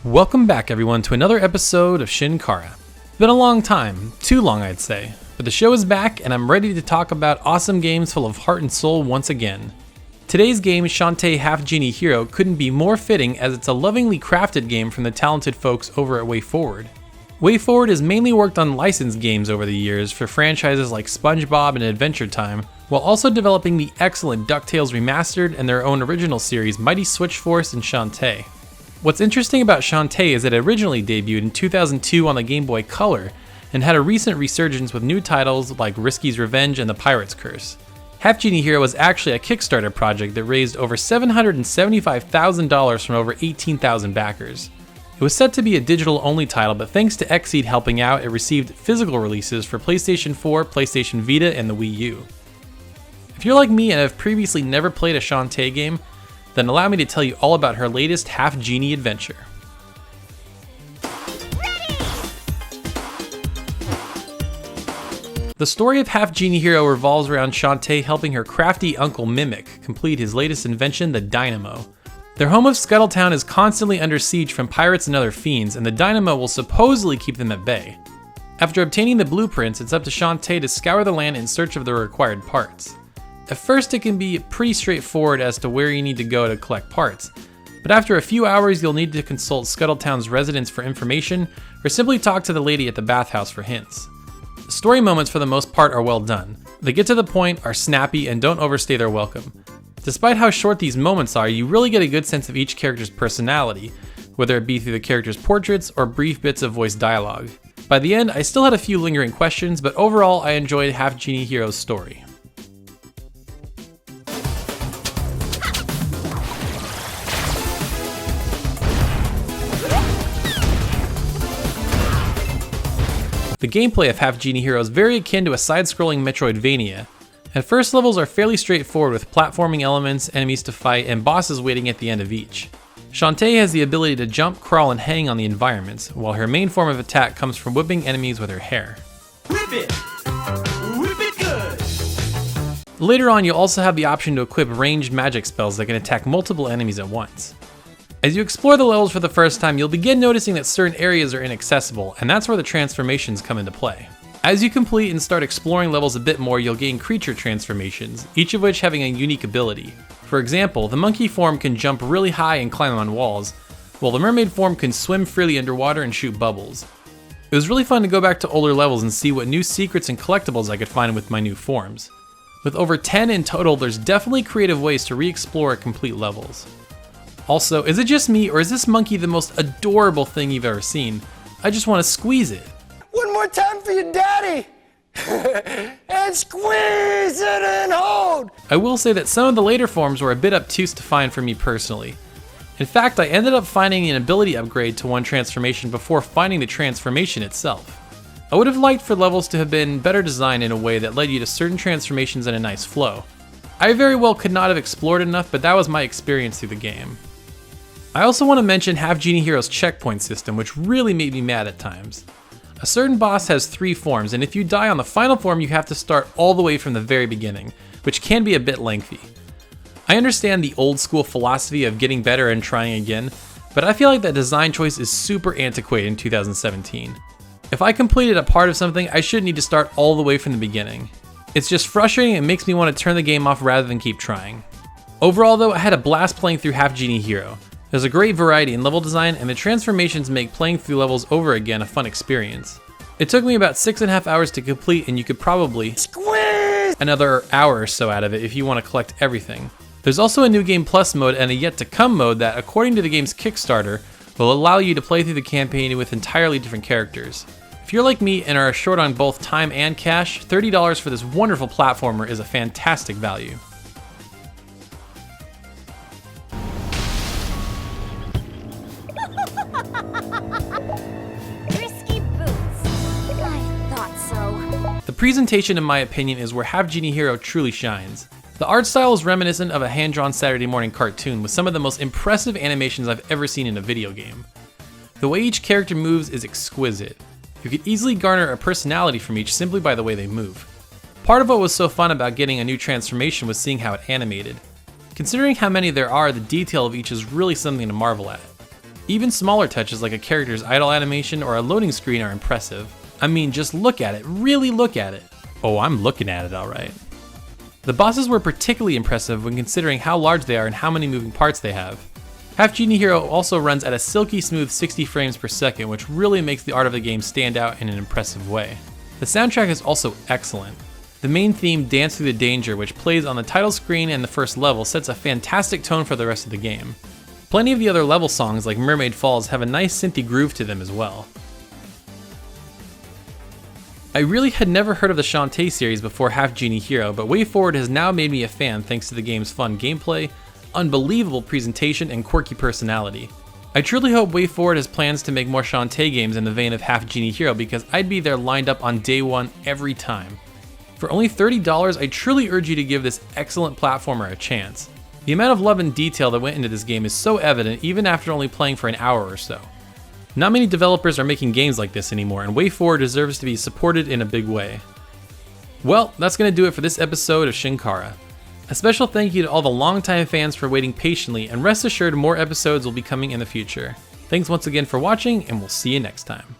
Welcome back everyone to another episode of Shinkara. It's been a long time, too long I'd say, but the show is back and I'm ready to talk about awesome games full of heart and soul once again. Today's game, Shantae Half-Genie Hero, couldn't be more fitting as it's a lovingly crafted game from the talented folks over at WayForward. WayForward has mainly worked on licensed games over the years for franchises like SpongeBob and Adventure Time, while also developing the excellent DuckTales Remastered and their own original series Mighty Switch Force and Shantae. What's interesting about Shantae is that it originally debuted in 2002 on the Game Boy Color and had a recent resurgence with new titles like Risky's Revenge and The Pirate's Curse. Half-Genie Hero was actually a Kickstarter project that raised over $775,000 from over 18,000 backers. It was set to be a digital-only title, but thanks to Xseed helping out, it received physical releases for PlayStation 4, PlayStation Vita, and the Wii U. If you're like me and have previously never played a Shantae game, then allow me to tell you all about her latest Half-Genie adventure. The story of Half-Genie Hero revolves around Shantae helping her crafty uncle Mimic complete his latest invention, the Dynamo. Their home of Scuttletown is constantly under siege from pirates and other fiends, and the Dynamo will supposedly keep them at bay. After obtaining the blueprints, it's up to Shantae to scour the land in search of the required parts. At first it can be pretty straightforward as to where you need to go to collect parts, but after a few hours you'll need to consult Scuttletown's residents for information or simply talk to the lady at the bathhouse for hints. The story moments for the most part are well done. They get to the point, are snappy, and don't overstay their welcome. Despite how short these moments are, you really get a good sense of each character's personality, whether it be through the character's portraits or brief bits of voice dialogue. By the end, I still had a few lingering questions, but overall I enjoyed Half-Genie Hero's story. The gameplay of Half-Genie Hero is very akin to a side-scrolling Metroidvania. At first, levels are fairly straightforward with platforming elements, enemies to fight, and bosses waiting at the end of each. Shantae has the ability to jump, crawl, and hang on the environments, while her main form of attack comes from whipping enemies with her hair. Whip it! Whip it good! Later on, you'll also have the option to equip ranged magic spells that can attack multiple enemies at once. As you explore the levels for the first time, you'll begin noticing that certain areas are inaccessible, and that's where the transformations come into play. As you complete and start exploring levels a bit more, you'll gain creature transformations, each of which having a unique ability. For example, the monkey form can jump really high and climb on walls, while the mermaid form can swim freely underwater and shoot bubbles. It was really fun to go back to older levels and see what new secrets and collectibles I could find with my new forms. With over 10 in total, there's definitely creative ways to re-explore complete levels. Also, is it just me, or is this monkey the most adorable thing you've ever seen? I just want to squeeze it. One more time for your daddy! And squeeze it and hold! I will say that some of the later forms were a bit obtuse to find for me personally. In fact, I ended up finding an ability upgrade to one transformation before finding the transformation itself. I would have liked for levels to have been better designed in a way that led you to certain transformations in a nice flow. I very well could not have explored enough, but that was my experience through the game. I also want to mention Half-Genie Hero's checkpoint system, which really made me mad at times. A certain boss has 3 forms, and if you die on the final form you have to start all the way from the very beginning, which can be a bit lengthy. I understand the old school philosophy of getting better and trying again, but I feel like that design choice is super antiquated in 2017. If I completed a part of something, I shouldn't need to start all the way from the beginning. It's just frustrating and makes me want to turn the game off rather than keep trying. Overall though, I had a blast playing through Half-Genie Hero. There's a great variety in level design, and the transformations make playing through levels over again a fun experience. It took me about 6.5 hours to complete, and you could probably squeeze another hour or so out of it if you want to collect everything. There's also a New Game Plus mode and a Yet to Come mode that, according to the game's Kickstarter, will allow you to play through the campaign with entirely different characters. If you're like me and are short on both time and cash, $30 for this wonderful platformer is a fantastic value. The presentation, in my opinion, is where Half-Genie Hero truly shines. The art style is reminiscent of a hand-drawn Saturday morning cartoon with some of the most impressive animations I've ever seen in a video game. The way each character moves is exquisite. You could easily garner a personality from each simply by the way they move. Part of what was so fun about getting a new transformation was seeing how it animated. Considering how many there are, the detail of each is really something to marvel at. Even smaller touches like a character's idle animation or a loading screen are impressive. I mean, just look at it, really look at it. Oh, I'm looking at it alright. The bosses were particularly impressive when considering how large they are and how many moving parts they have. Half-Genie Hero also runs at a silky smooth 60 frames per second, which really makes the art of the game stand out in an impressive way. The soundtrack is also excellent. The main theme, Dance Through the Danger, which plays on the title screen and the first level, sets a fantastic tone for the rest of the game. Plenty of the other level songs, like Mermaid Falls, have a nice synthy groove to them as well. I really had never heard of the Shantae series before Half-Genie Hero, but WayForward has now made me a fan thanks to the game's fun gameplay, unbelievable presentation, and quirky personality. I truly hope WayForward has plans to make more Shantae games in the vein of Half-Genie Hero, because I'd be there lined up on day one every time. For only $30, I truly urge you to give this excellent platformer a chance. The amount of love and detail that went into this game is so evident even after only playing for an hour or so. Not many developers are making games like this anymore, and WayForward deserves to be supported in a big way. Well, that's going to do it for this episode of Shinkara. A special thank you to all the longtime fans for waiting patiently, and rest assured more episodes will be coming in the future. Thanks once again for watching, and we'll see you next time.